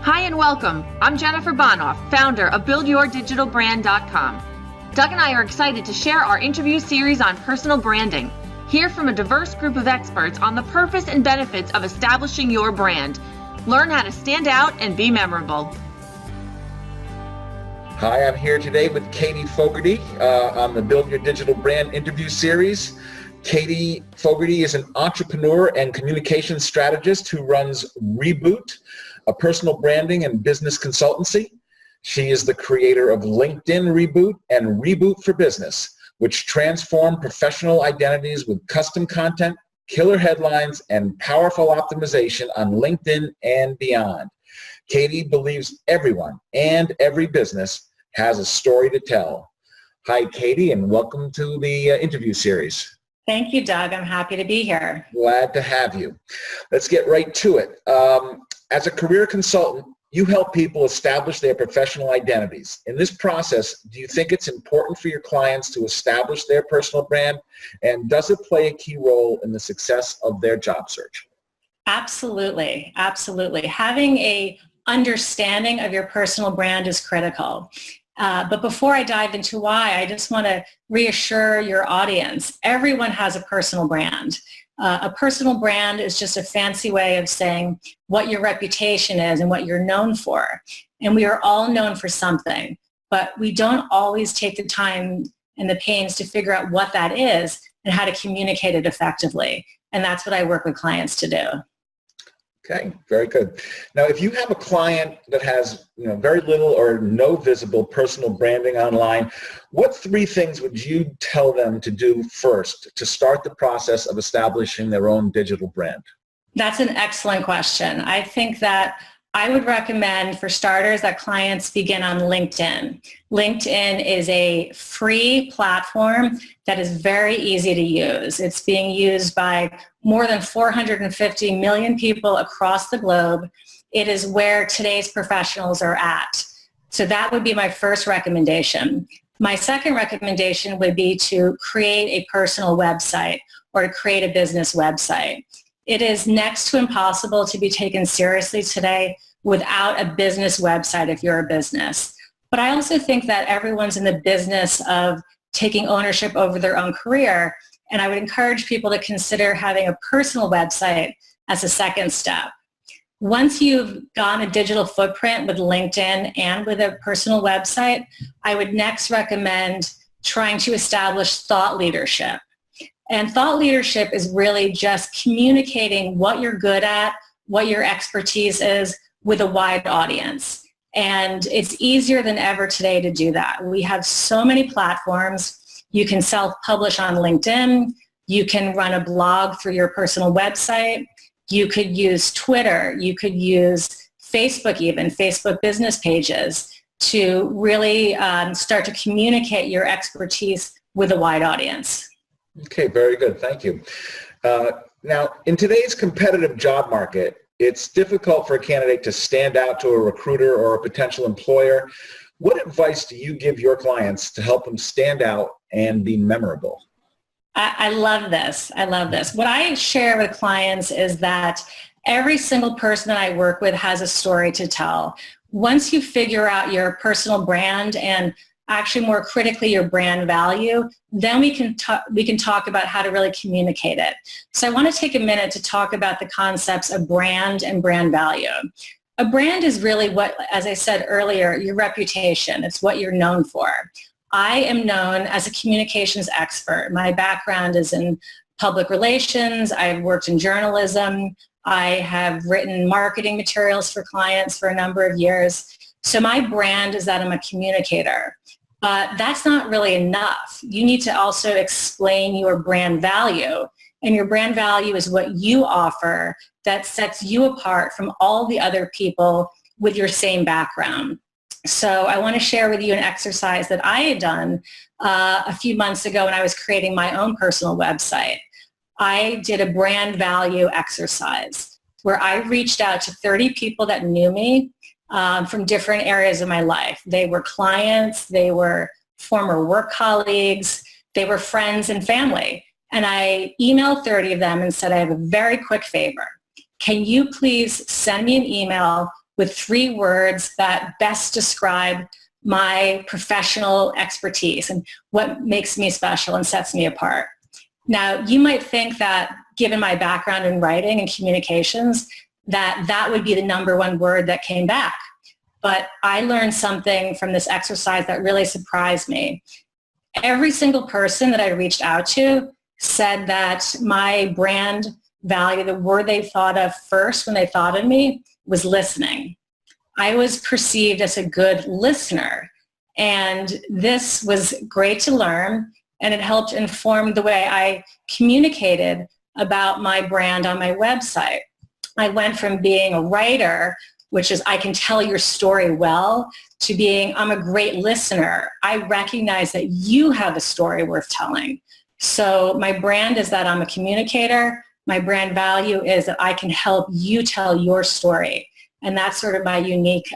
Hi and welcome. I'm Jennifer Bonoff, founder of BuildYourDigitalBrand.com. Doug and I are excited to share our interview series on personal branding. Hear from a diverse group of experts on the purpose and benefits of establishing your brand. Learn how to stand out and be memorable. Hi, I'm here today with Katie Fogarty on the Build Your Digital Brand interview series. Katie Fogarty is an entrepreneur and communications strategist who runs Reboot, a personal branding and business consultancy. She is the creator of LinkedIn Reboot and Reboot for Business, which transform professional identities with custom content, killer headlines, and powerful optimization on LinkedIn and beyond. Katie believes everyone and every business has a story to tell. Hi, Katie, and welcome to the interview series. Thank you, Doug. I'm happy to be here. Glad to have you. Let's get right to it. As a career consultant, you help people establish their professional identities. In this process, do you think it's important for your clients to establish their personal brand? And does it play a key role in the success of their job search? Absolutely. Absolutely. Having a understanding of your personal brand is critical. But before I dive into why, I just want to reassure your audience, everyone has a personal brand. A personal brand is just a fancy way of saying what your reputation is and what you're known for. And we are all known for something, but we don't always take the time and the pains to figure out what that is and how to communicate it effectively. And that's what I work with clients to do. Okay, very good. Now, if you have a client that has very little or no visible personal branding online, what three things would you tell them to do first to start the process of establishing their own digital brand? That's an excellent question. I think that I would recommend, for starters, that clients begin on LinkedIn. LinkedIn is a free platform that is very easy to use. It's being used by more than 450 million people across the globe. It is where today's professionals are at. So that would be my first recommendation. My second recommendation would be to create a personal website or to create a business website. It is next to impossible to be taken seriously today without a business website if you're a business. But I also think that everyone's in the business of taking ownership over their own career, and I would encourage people to consider having a personal website as a second step. Once you've gotten a digital footprint with LinkedIn and with a personal website, I would next recommend trying to establish thought leadership. And thought leadership is really just communicating what you're good at, what your expertise is with a wide audience. And it's easier than ever today to do that. We have so many platforms. You can self-publish on LinkedIn. You can run a blog through your personal website. You could use Twitter. You could use Facebook even, Facebook business pages to really start to communicate your expertise with a wide audience. Okay, very good. Thank you. Now, in today's competitive job market, it's difficult for a candidate to stand out to a recruiter or a potential employer. What advice do you give your clients to help them stand out and be memorable? I love this. I love this. What I share with clients is that every single person that I work with has a story to tell. Once you figure out your personal brand and actually more critically your brand value, then we can talk about how to really communicate it. So I want to take a minute to talk about the concepts of brand and brand value. A brand is really what, as I said earlier, your reputation. It's what you're known for. I am known as a communications expert. My background is in public relations. I've worked in journalism. I have written marketing materials for clients for a number of years. So my brand is that I'm a communicator. But that's not really enough. You need to also explain your brand value. And your brand value is what you offer that sets you apart from all the other people with your same background. So I want to share with you an exercise that I had done a few months ago when I was creating my own personal website. I did a brand value exercise where I reached out to 30 people that knew me from different areas of my life. They were clients, they were former work colleagues, they were friends and family. And I emailed 30 of them and said, I have a very quick favor. Can you please send me an email with 3 words that best describe my professional expertise and what makes me special and sets me apart. Now, you might think that given my background in writing and communications, that would be the number 1 word that came back. But I learned something from this exercise that really surprised me. Every single person that I reached out to said that my brand value, the word they thought of first when they thought of me, was listening. I was perceived as a good listener, and this was great to learn, and it helped inform the way I communicated about my brand on my website. I went from being a writer, which is I can tell your story well, to being I'm a great listener. I recognize that you have a story worth telling. So my brand is that I'm a communicator. My brand value is that I can help you tell your story. And that's sort of my unique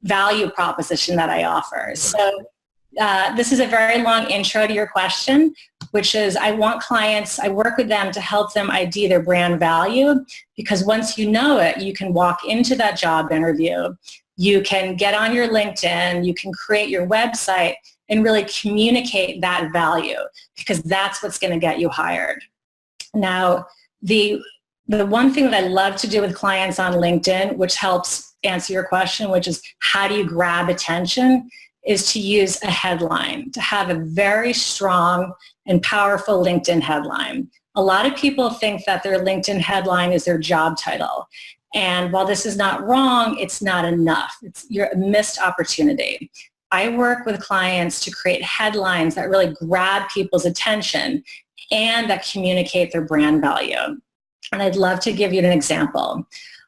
value proposition that I offer. So this is a very long intro to your question, which is I work with them to help them ID their brand value, because once you know it, you can walk into that job interview, you can get on your LinkedIn, you can create your website and really communicate that value, because that's what's going to get you hired. Now, the one thing that I love to do with clients on LinkedIn, which helps answer your question, which is how do you grab attention, is to use a headline, to have a very strong and powerful LinkedIn headline. A lot of people think that their LinkedIn headline is their job title. And while this is not wrong, it's not enough. You're a missed opportunity. I work with clients to create headlines that really grab people's attention and that communicate their brand value. And I'd love to give you an example.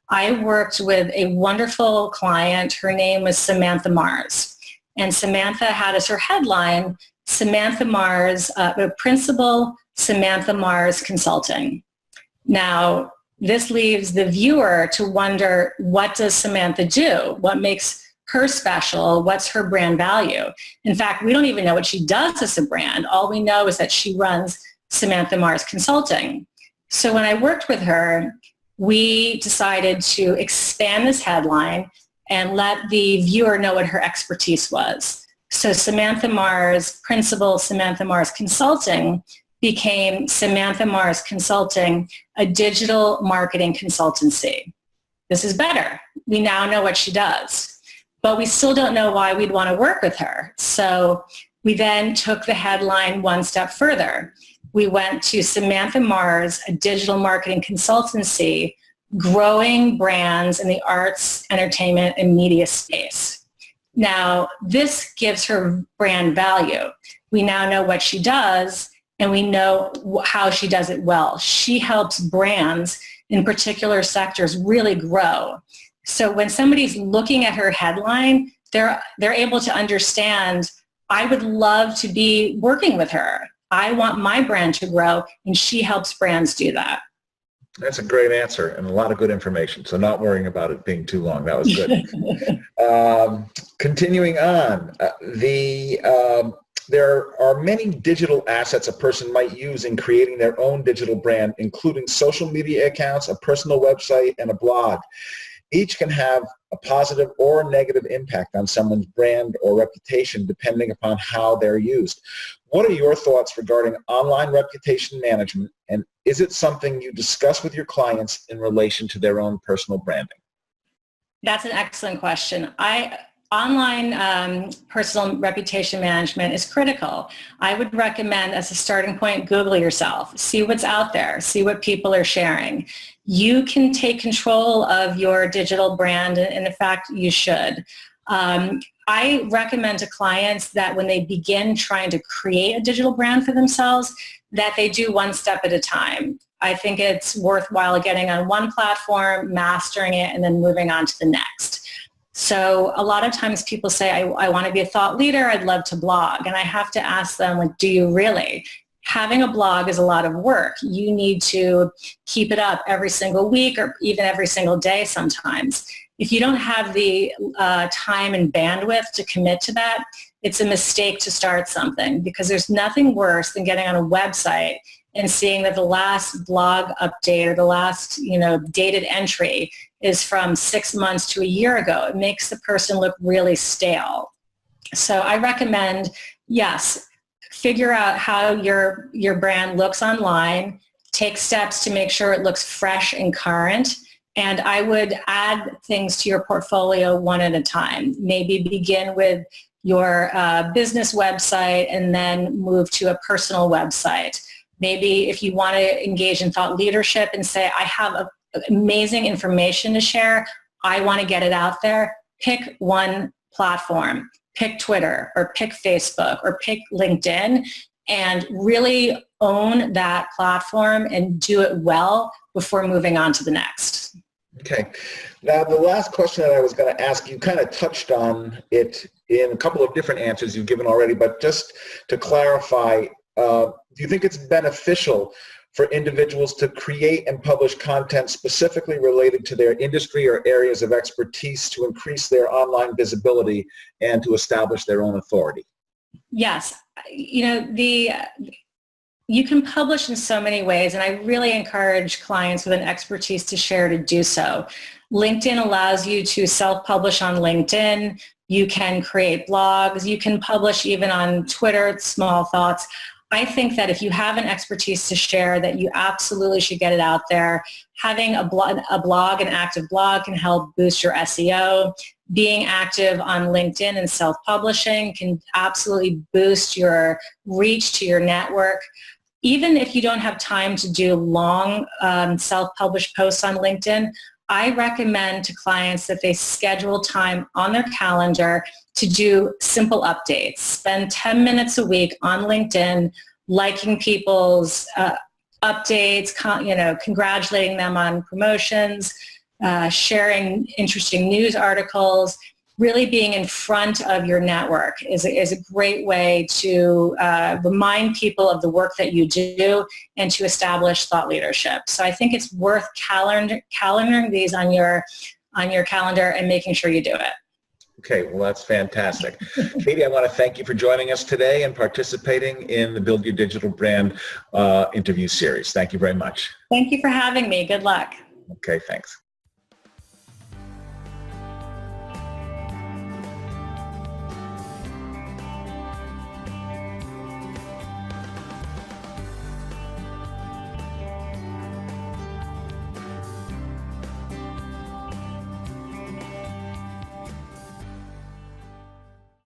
I worked with a wonderful client. Her name was Samantha Mars. And Samantha had as her headline, Samantha Mars, Principal Samantha Mars Consulting. Now, this leaves the viewer to wonder, what does Samantha do? What makes her special? What's her brand value? In fact, we don't even know what she does as a brand. All we know is that she runs Samantha Mars Consulting. So when I worked with her, we decided to expand this headline and let the viewer know what her expertise was. So Samantha Mars, Principal Samantha Mars Consulting, became Samantha Mars Consulting, a digital marketing consultancy. This is better. We now know what she does, but we still don't know why we'd want to work with her. So we then took the headline one step further. We went to Samantha Mars, a digital marketing consultancy, growing brands in the arts, entertainment, and media space. Now, this gives her brand value. We now know what she does, and we know how she does it well. She helps brands in particular sectors really grow. So when somebody's looking at her headline, they're able to understand, I would love to be working with her. I want my brand to grow, and she helps brands do that. That's a great answer and a lot of good information. So not worrying about it being too long. That was good. Continuing on, there are many digital assets a person might use in creating their own digital brand, including social media accounts, a personal website, and a blog. Each can have a positive or negative impact on someone's brand or reputation depending upon how they're used. What are your thoughts regarding online reputation management, and is it something you discuss with your clients in relation to their own personal branding? That's an excellent question. Online personal reputation management is critical. I would recommend, as a starting point, Google yourself. See what's out there. See what people are sharing. You can take control of your digital brand, and in fact, you should. I recommend to clients that when they begin trying to create a digital brand for themselves, that they do one step at a time. I think it's worthwhile getting on one platform, mastering it, and then moving on to the next. So a lot of times people say, I want to be a thought leader, I'd love to blog. And I have to ask them, like, do you really? Having a blog is a lot of work. You need to keep it up every single week or even every single day sometimes. If you don't have the time and bandwidth to commit to that, it's a mistake to start something, because there's nothing worse than getting on a website and seeing that the last blog update or the last, dated entry is from 6 months to a year ago. It makes the person look really stale. So I recommend, yes, figure out how your brand looks online, take steps to make sure it looks fresh and current, and I would add things to your portfolio one at a time. Maybe begin with your business website and then move to a personal website. Maybe if you want to engage in thought leadership and say, I have amazing information to share, I want to get it out there, pick one platform. Pick Twitter or pick Facebook or pick LinkedIn and really own that platform and do it well before moving on to the next. Okay. Now, the last question that I was going to ask, you kind of touched on it in a couple of different answers you've given already, but just to clarify, do you think it's beneficial for individuals to create and publish content specifically related to their industry or areas of expertise to increase their online visibility and to establish their own authority? Yes. You can publish in so many ways, and I really encourage clients with an expertise to share to do so. LinkedIn allows you to self-publish on LinkedIn. You can create blogs. You can publish even on Twitter, small thoughts. I think that if you have an expertise to share, that you absolutely should get it out there. Having a blog, an active blog, can help boost your SEO. Being active on LinkedIn and self-publishing can absolutely boost your reach to your network. Even if you don't have time to do long self-published posts on LinkedIn, I recommend to clients that they schedule time on their calendar to do simple updates. Spend 10 minutes a week on LinkedIn liking people's updates, congratulating them on promotions, sharing interesting news articles. Really being in front of your network is a great way to remind people of the work that you do and to establish thought leadership. So I think it's worth calendaring these on your calendar and making sure you do it. Okay, well, that's fantastic. Katie, I want to thank you for joining us today and participating in the Build Your Digital Brand interview series. Thank you very much. Thank you for having me. Good luck. Okay, thanks.